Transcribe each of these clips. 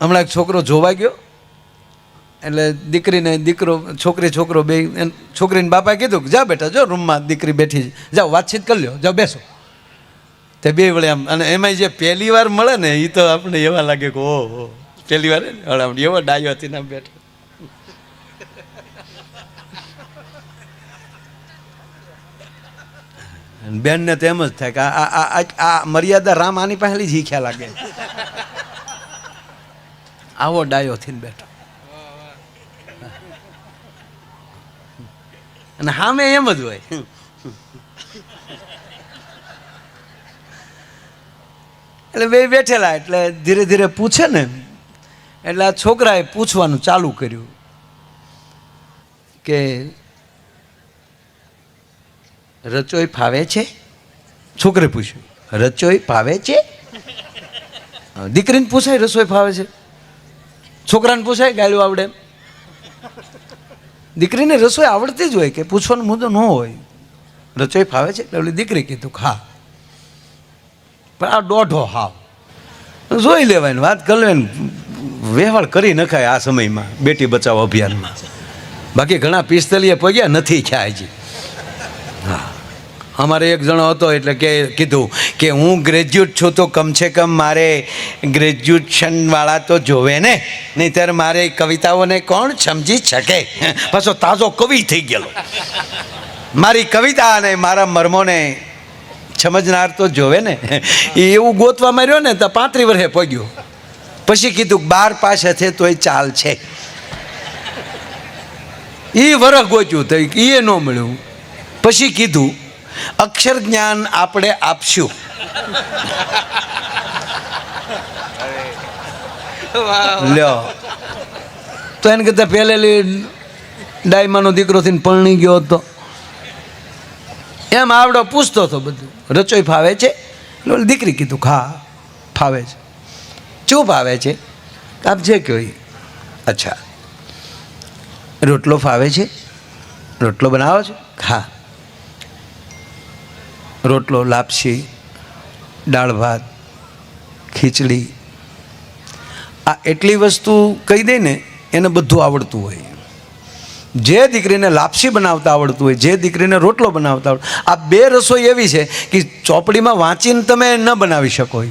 હમણાં એક છોકરો જોવા ગયો, એટલે દીકરીને દીકરો, છોકરી છોકરો બે, છોકરીને બાપાએ કીધું કે જા બેટા, જો રૂમમાં દીકરી બેઠી છે, જાઓ વાતચીત કરી લ્યો, જાઓ બેસો. તે બે વળે આમ, અને એમાં જે પહેલી વાર મળે ને એ તો આપણે એવા લાગે કે ઓહો, પહેલી વાર ને એવો ડાયો હતી ને બેઠો. બેનને તો એમ જ થાય કે આ મર્યાદા રામ આની પહેલી જ શીખ્યા લાગે. આવો ડાયો થઈને બેઠો, અને સામે એમ જ હોય. એટલે બે બેઠેલા, એટલે ધીરે ધીરે પૂછે ને, એટલે આ છોકરાએ પૂછવાનું ચાલુ કર્યું કે રચોઈ ફાવે છે? છોકરે પૂછ્યું, રચોઈ ફાવે છે? દીકરીને પૂછાય રસોઈ ફાવે છે? છોકરાને પૂછાય ગાળ્યું આવડે? દીકરીને રસોઈ આવડતી જ હોય, કે પૂછવાનો મુદ્દો ન હોય. રસોઈ ફાવે છે? એટલે દીકરી કીધું હા, પણ આ દોઢો હાવ જોઈ લેવાય, વાત કરી લેવાય, વ્યવહાર કરી નખાય આ સમયમાં બેટી બચાવો અભિયાનમાં. બાકી ઘણા 45 પગ્યા નથી ખ્યા હજી. હા, અમારે એક જણો હતો, એટલે કે કીધું કે હું ગ્રેજ્યુએટ છું તો કમસે કમ મારે ગ્રેજ્યુએશનવાળા તો જોવે ને, નહીં ત્યારે મારે કવિતાઓને કોણ સમજી શકે? પાછો તાજો કવિ થઈ ગયેલો, મારી કવિતા અને મારા મર્મોને સમજનાર તો જોવે ને. એવું ગોતવા માર્યો ને તો 35 વર્ષે પગ્યો. પછી કીધું 12 પાસ છે તોય ચાલ છે. એ વરસ ગોચ્યું તો એ ન મળ્યું. પછી કીધું અક્ષર જ્ઞાન આપણે આપશું. લ્યો, તો એને કરતા પહેલેલી ડાયમાનો દીકરો થઈને પરણી ગયો હતો. એમ આવડો પૂછતો હતો બધું, રચોઈ ફાવે છે? એટલે દીકરી કીધું હા ફાવે છે. શું ફાવે છે? આપ જે કહો. અચ્છા, રોટલો ફાવે છે? રોટલો બનાવો છે? હા. રોટલો, લાપસી, દાળ ભાત, ખીચડી, આ એટલી વસ્તુ કહી દે ને એને બધું આવડતું હોય. જે દીકરીને લાપસી બનાવતા આવડતું હોય, જે દીકરીને રોટલો બનાવતા આવડતું, આ બે રસોઈ એવી છે કે ચોપડીમાં વાંચીને તમે ન બનાવી શકો,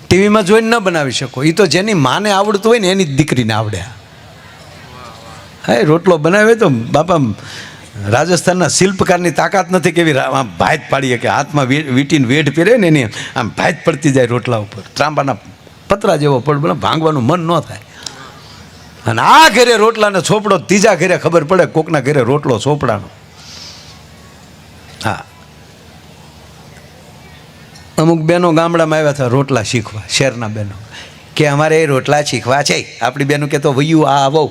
ટીવીમાં જોઈને ન બનાવી શકો. એ તો જેની માને આવડતું હોય ને એની જ દીકરીને આવડે. હા, રોટલો બનાવે તો બાપા રાજસ્થાનના શિલ્પકારની તાકાત નથી કેવી આમ ભાત પાડીએ, કે હાથમાં વીટીને વેઢ પહેરે ને એની આમ ભાત પડતી જાય રોટલા ઉપર, ત્રાંબાના પતરા જેવો પડ, ભાંગવાનું મન ન થાય. અને આ ઘરે રોટલાને ચોપડો, ત્રીજા ઘરે ખબર પડે કોકના ઘરે રોટલો ચોપડાનો. હા, અમુક બહેનો ગામડામાં આવ્યા હતા રોટલા શીખવા, શહેરના બહેનો, કે અમારે રોટલા શીખવા છે. આપણી બહેનો કે તો વયું આ આવો.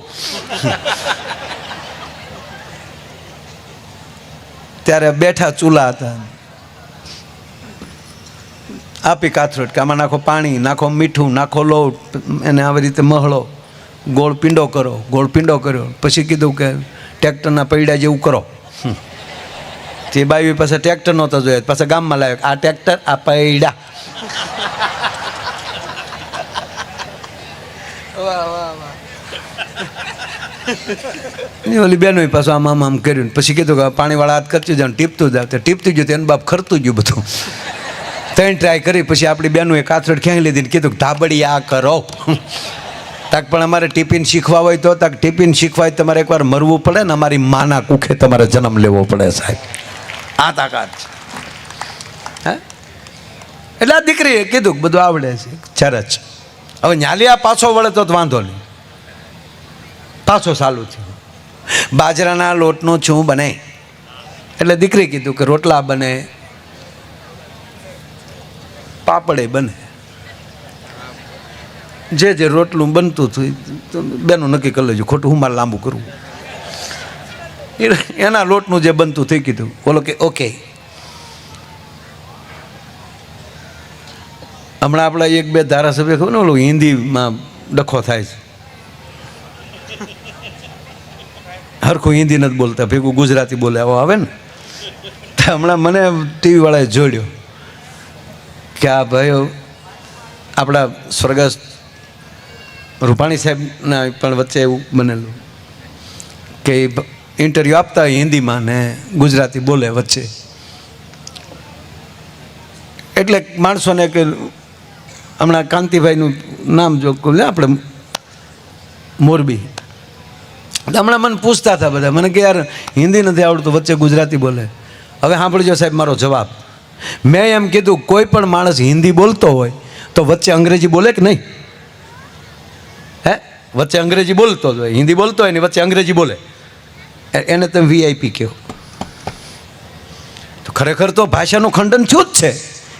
ત્યારે બેઠા ચૂલા હતા, આપી કાથરોટ, કે આમાં નાખો પાણી, નાખો મીઠું, નાખો લોટ, એને આવી રીતે મહળો, ગોળ પીંડો કરો. ગોળ પીંડો કર્યો, પછી કીધું કે ટ્રેક્ટરના પૈડા જેવું કરો. તે બાવી પાસે ટ્રેક્ટર નહોતો જોયા, પાછા ગામમાં લાવ્યો, આ ટ્રેક્ટર, આ પૈડા. ઓલી બેનો પાછું આમ આમ આમ કર્યું, પછી કીધું કે પાણીવાળા હાથ કરતું જાવ, ટીપતું જાવ. તે ટીપતું ગયું, એનું બાપ ખરતું ગયું બધું. 3 ટ્રાય કરી, પછી આપણી બેનું કાથરડ ક્યાંય લીધી, કીધું ધાબડી આ કરો. તાક પણ અમારે ટિફિન શીખવા હોય તો, તાક ટિફિન શીખવા હોય તમારે એકવાર મરવું પડે ને, અમારી માના કુખે તમારે જન્મ લેવો પડે સાહેબ. આ તાકાત છે. હા, એટલે આ દીકરીએ કીધું બધું આવડે છે, ચરચ. હવે ન્યાલિયા પાછો વળે તો વાંધો નહીં, પાછો ચાલુ થયું. બાજરાના લોટનું શું બને? એટલે દીકરી કીધું કે રોટલા બને, પાપડે બને. જે જે રોટલું બનતું હતું બેનું નક્કી કરી લેજો, ખોટું હું મારે લાંબુ કરવું. એના લોટનું જે બનતું થઈ કીધું, બોલો કે ઓકે. હમણાં આપણા 1-2 ધારાસભ્ય ખબર ને ઓલું હિન્દીમાં ડખો થાય છે, હરખું હિન્દી નથી બોલતા, ભેગું ગુજરાતી બોલે આવો આવે ને. હમણાં મને ટીવી વાળાએ જોડ્યો કે આ ભાઈઓ આપણા સ્વર્ગસ્થ રૂપાણી સાહેબના પણ વચ્ચે એવું બનેલું કે ઇન્ટરવ્યૂ આપતા હોય હિન્દીમાં ને ગુજરાતી બોલે વચ્ચે, એટલે માણસોને કે હમણાં કાંતિભાઈનું નામ જો લે આપણે મોરબી, હમણાં મને પૂછતા હતા બધા, મને કે યાર હિન્દી નથી આવડતું, વચ્ચે ગુજરાતી બોલે. હવે સાંભળજો સાહેબ મારો જવાબ. મેં એમ કીધું કોઈ પણ માણસ હિન્દી બોલતો હોય તો વચ્ચે અંગ્રેજી બોલે કે નહીં? હે, વચ્ચે અંગ્રેજી બોલતો જ હોય, હિન્દી બોલતો હોય ને વચ્ચે અંગ્રેજી બોલે, એને તમે VIP કહો. તો ખરેખર તો ભાષાનું ખંડન થયું જ છે.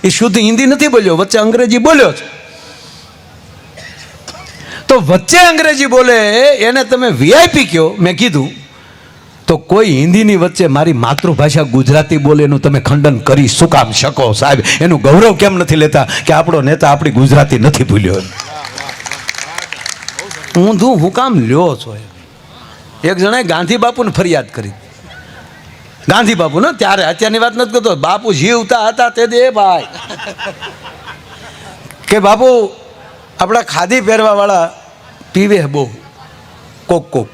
એ શુદ્ધ હિન્દી નથી બોલ્યો, વચ્ચે અંગ્રેજી બોલ્યો છે. તો વચ્ચે અંગ્રેજી બોલે એને તમે VIP કહો. મેં કીધું તો કોઈ હિન્દીની વચ્ચે મારી માતૃભાષા ગુજરાતી બોલે એનું તમે ખંડન કરી શું કામ શકો સાહેબ? એનું ગૌરવ કેમ નથી લેતા કે આપણો નેતા આપણી ગુજરાતી નથી ભૂલ્યો? ઊંધું હું કામ લ્યો છો? એક જણાએ ગાંધી બાપુને ફરિયાદ કરી. ગાંધી બાપુ ને ત્યારે, અત્યારની વાત નથી કરતો, બાપુ જીવતા હતા તે દે ભાઈ, કે બાપુ આપણા ખાદી પહેરવા વાળા પીવે બહુ કોક કોક,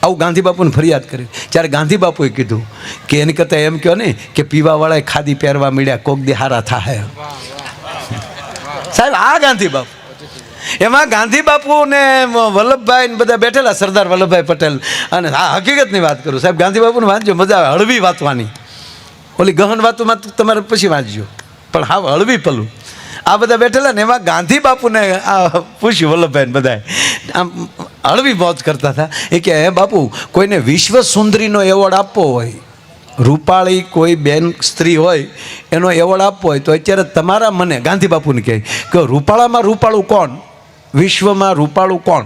આવું ગાંધી બાપુને ફરિયાદ કરી. ત્યારે ગાંધી બાપુએ કીધું કે એની કરતાં એમ કહો ને કે પીવાવાળાએ ખાદી પહેરવા મળ્યા, કોક દી હારા થાય. સાહેબ આ ગાંધી બાપુ, એમાં ગાંધી બાપુ ને વલ્લભભાઈ ને બધા બેઠેલા, સરદાર વલ્લભભાઈ પટેલ. અને હા હકીકતની વાત કરું સાહેબ, ગાંધી બાપુને વાંચજો, મજા આવે. હળવી વાંચવાની, ઓલી ગહન વાતોમાં તમારે પછી વાંચજો, પણ હા હળવી પલું. આ બધા બેઠેલા ને એમાં ગાંધી બાપુને આ પૂછ્યું વલ્લભભાઈ બધાએ, આમ હળવી મોજ કરતા હતા. એ કે હે બાપુ, કોઈને વિશ્વ સુંદરીનો એવોર્ડ આપવો હોય, રૂપાળી કોઈ બેન સ્ત્રી હોય એનો એવોર્ડ આપવો હોય તો અત્યારે તમારા મને ગાંધી બાપુને કહે કે રૂપાળામાં રૂપાળું કોણ, વિશ્વમાં રૂપાળું કોણ?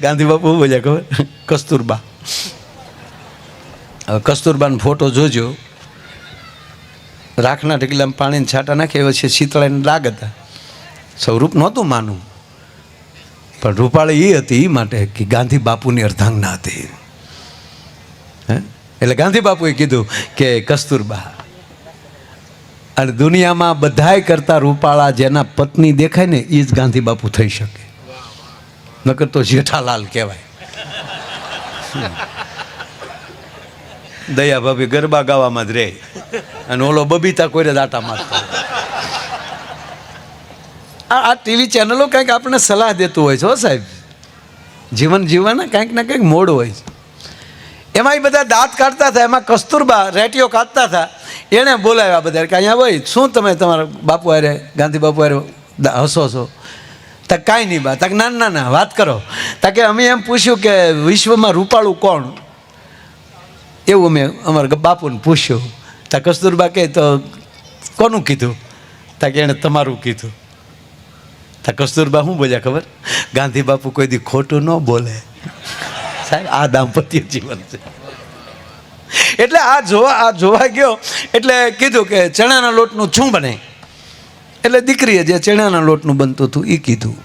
ગાંધી બાપુ બોલ્યા ખબર? કસ્તુરબા. હવે કસ્તુરબાનો ફોટો જોજો, રાખના ઢગલામાં પાણીને છાંટા નાખે પછી શીતળાને ડાઘ હતા. સ્વરૂપ નહોતું માનું, પણ રૂપાળી એ હતી એ માટે કે ગાંધી બાપુની અર્ધાંગના હતી. એટલે ગાંધી બાપુએ કીધું કે કસ્તુરબા, અને દુનિયામાં બધાય કરતા રૂપાળા જેના પત્ની દેખાય ને એ જ ગાંધી બાપુ થઈ શકે, નકર તો જેઠાલાલ કહેવાય. દયા ભાભી ગરબા ગાવામાં જ રહે અને ઓલો બબીતા કોઈને દાટા મારતો. આ ટીવી ચેનલો કંઈક આપણને સલાહ દેતું હોય છે હો સાહેબ, જીવન જીવવાના કંઈક ને કંઈક મોડ હોય છે. એમાં એ બધા દાંત કાઢતા હતા, એમાં કસ્તુરબા રેટીઓ કાઢતા હતા. એણે બોલાવ્યા બધા કે અહીંયા હોય શું તમે તમારા બાપુ હારે ગાંધી બાપુ હારે હસો છો? તક કાંઈ નહીં બા, તક ના ના વાત કરો. તકે અમે એમ પૂછ્યું કે વિશ્વમાં રૂપાળું કોણ, એવું અમે અમારા બાપુને પૂછ્યું. તા કસ્તુરબા કહે તો કોનું કીધું? તાકે એણે તમારું કીધું. તા કસ્તુરબા શું બોલ્યા ખબર? ગાંધી બાપુ કોઈ દી ખોટું ન બોલે. સાહેબ આ દાંપત્ય જીવન છે. એટલે આ જોવા ગયો એટલે કીધું કે ચણાના લોટનું શું બને? એટલે દીકરીએ જે ચણાના લોટનું બનતું હતું એ કીધું.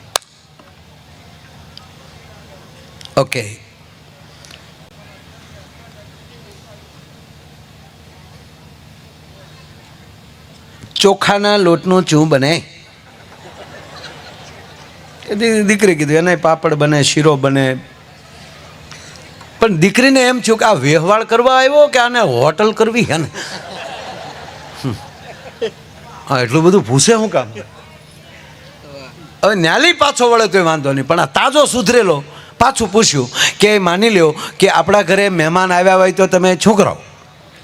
ઓકે, ચોખાના લોટનું શું બને? દીકરી કીધું એને પાપડ બને, શીરો બને. પણ દીકરીને એમ થયું કે આ વ્યવહાર કરવા આવ્યો કે આને હોટલ કરવી હે ને? હા, એટલું બધું પૂછે શું કામ? હવે ન્યાલી પાછો વળે તોય વાંધો નહીં, પણ આ તાજો સુધરેલો પાછું પૂછ્યું કે માની લ્યો કે આપણા ઘરે મહેમાન આવ્યા હોય તો તમે શું કરો?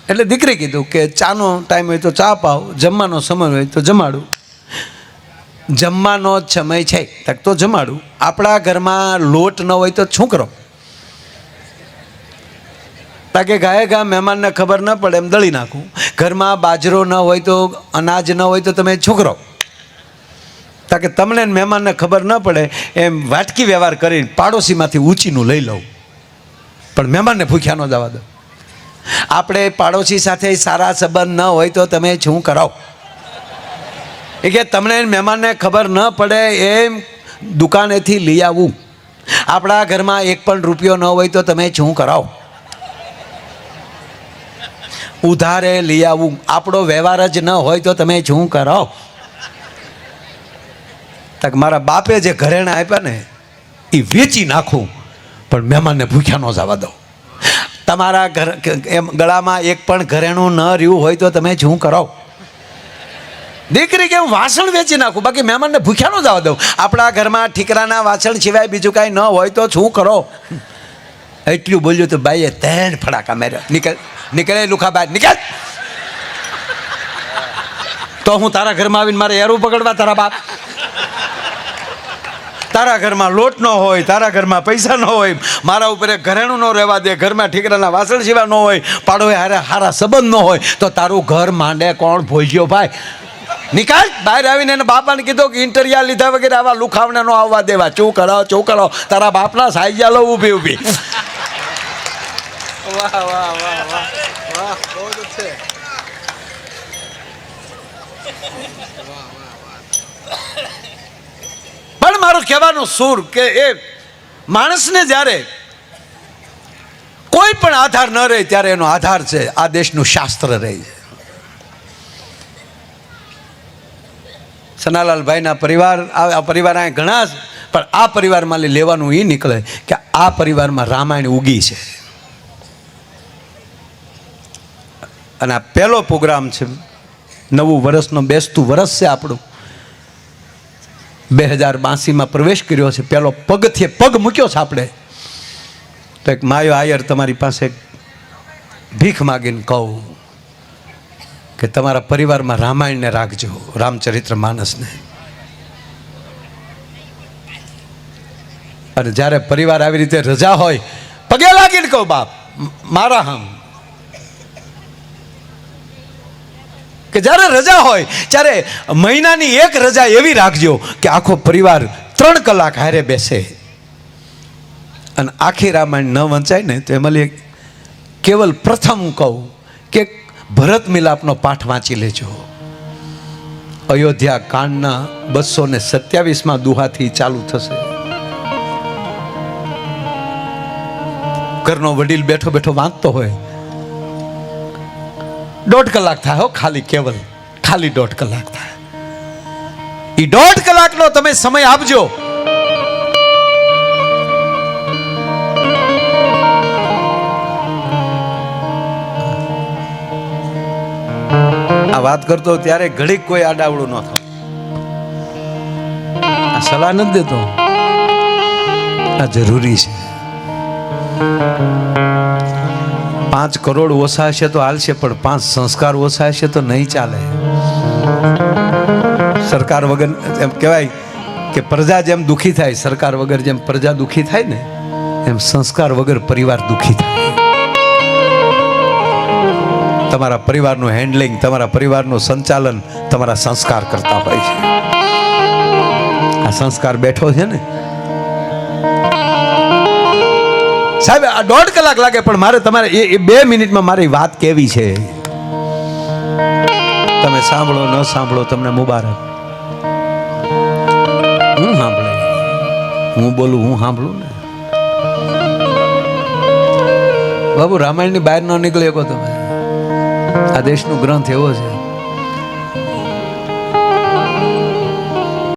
એટલે દીકરી કીધું કે ચાનો ટાઈમ હોય તો ચા પાવ, જમવાનો સમય હોય તો જમાડું. જમવાનો જ સમય છે તક તો જમાડું. આપણા ઘરમાં લોટ ન હોય તો શું કરો? તાકે ગાયે ગા મહેમાનને ખબર ન પડે એમ દળી નાખું. ઘરમાં બાજરો ન હોય તો, અનાજ ન હોય તો તમે શું કરો? તાકે તમને મહેમાનને ખબર ન પડે એમ વાટકી વ્યવહાર કરીને પાડોશીમાંથી ઊંચીનું લઈ લઉં, પણ મહેમાનને ભૂખ્યા ન જવા દો. આપણે પાડોશી સાથે સારા સંબંધ ન હોય તો તમે શું કરાવો? એ કે તમને મહેમાનને ખબર ન પડે એમ દુકાનેથી લઈ આવવું. આપણા ઘરમાં એક પણ રૂપિયો ન હોય તો તમે શું કરાવો? ઉધારે લઈ આવવું. આપણો વ્યવહાર જ ન હોય તો તમે શું કરાવો? તક મારા બાપે જે ઘરેણા આપ્યા ને એ વેચી નાખું પણ મહેમાનને ભૂખ્યા ન જવા દઉં. તમારા ઘર એમ ગળામાં એક પણ ઘરેણું ન રહ્યું હોય તો તમે શું કરો? દીકરી કે હું વાસણ વેચી નાખું બાકી મહેમાનને ભૂખ્યા ન જવા દઉં. આપણા ઘરમાં ઠીકરાના વાસણ સિવાય બીજું કાંઈ ન હોય તો શું કરો? એટલું બોલ્યું તો બાઈએ ત્રણ ફડાકા માર્યા. નીકળે લુખા બહાર નીકળ. તો હું તારા ઘરમાં આવીને મારે એરું પકડવા? તારા બાપ તારા ઘરમાં લોટ ન હોય, તારા ઘરમાં પૈસા ન હોય, મારા ઉપર ઘરેણું ન રહેવા દે, ઘરમાં ઠીકરાના વાસણ સિવાય ન હોય, પાડોએ હારા સંબંધ ન હોય તો તારું ઘર માંડે કોણ? ભોજ્યો ભાઈ નિકાલ. બહાર આવીને એને બાપાને કીધું કે ઇન્ટરવ્યુ લીધા વગેરે આવા લુખાવને ન આવવા દેવા. ચૂ કરો તારા બાપના સાઈજા લો ઊભી ઊભી. વાહ વાહ વાહ વાહ વાહ, બહુ છે. પણ મારું કહેવાનું સૂર કે એ માણસને જ્યારે કોઈ પણ આધાર ન રહે ત્યારે એનો આધાર છે આ દેશનું શાસ્ત્ર રહે છે. સનાલાલભાઈના પરિવાર, આ પરિવાર અહીં ઘણા, પણ આ પરિવારમાં લેવાનું એ નીકળે કે આ પરિવારમાં રામાયણ ઉગી છે. અને આ પહેલો પ્રોગ્રામ છે, નવું વર્ષનો બેસતું વર્ષ છે આપણું. 2082માં પ્રવેશ કર્યો છે, પહેલો પગથી પગ મૂક્યો છે આપણે. તો એક માયો આયર તમારી પાસે ભીખ માગીને કહું કે તમારા પરિવારમાં રામાયણને રાખજો, રામચરિત્ર માનસને. અને જ્યારે પરિવાર આવી રીતે રજા હોય પગે લાગીને કહું બાપ મારા હમ કે જ્યારે રજા હોય ત્યારે મહિનાની એક રજા એવી રાખજો કે આખો પરિવાર 3 કલાક હારે બેસે અને આખી રામાયણ ન વંચાય ને તો એમાં કેવલ પ્રથમ કહું કે ભરત મિલાપનો પાઠ વાંચી લેજો. અયોધ્યા કાંડના 227માં દુહાથી ચાલુ થશે. ઘરનો વડીલ બેઠો બેઠો વાંચતો હોય 1.5 કલાક થાય હો, ખાલી કેવલ ખાલી 1.5 કલાક થાય. એ 1.5 કલાકનો તમે સમય આપજો. આ વાત કરતો ત્યારે ઘડીક કોઈ આડાવડું ન થાય. આ સલાહ નથી દેતો, આ જરૂરી છે. 5 કરોડ ઓછા હશે તો હાલશે, પણ 5 સંસ્કાર ઓછા હશે તો નહીં ચાલે. સરકાર વગર એમ કહેવાય કે પ્રજા જેમ દુઃખી થાય, સરકાર વગર જેમ પ્રજા દુઃખી થાય ને એમ સંસ્કાર વગર પરિવાર દુઃખી થાય. તમારા પરિવારનું હેન્ડલિંગ, તમારા પરિવારનું સંચાલન તમારા સંસ્કાર કરતા હોય છે. આ સંસ્કાર બેઠો છે ને સાહેબ, આ 1.5 કલાક લાગે પણ મારે તમારે એ 2 મિનિટમાં મારી વાત કેવી છે તમે સાંભળો ન સાંભળો તમને મુબારક. હું સાંભળે, હું બોલું, હું સાંભળું ને બાબુ. રામાયણની બહાર ન નીકળી શકો તમે. આ દેશનો ગ્રંથ એવો છે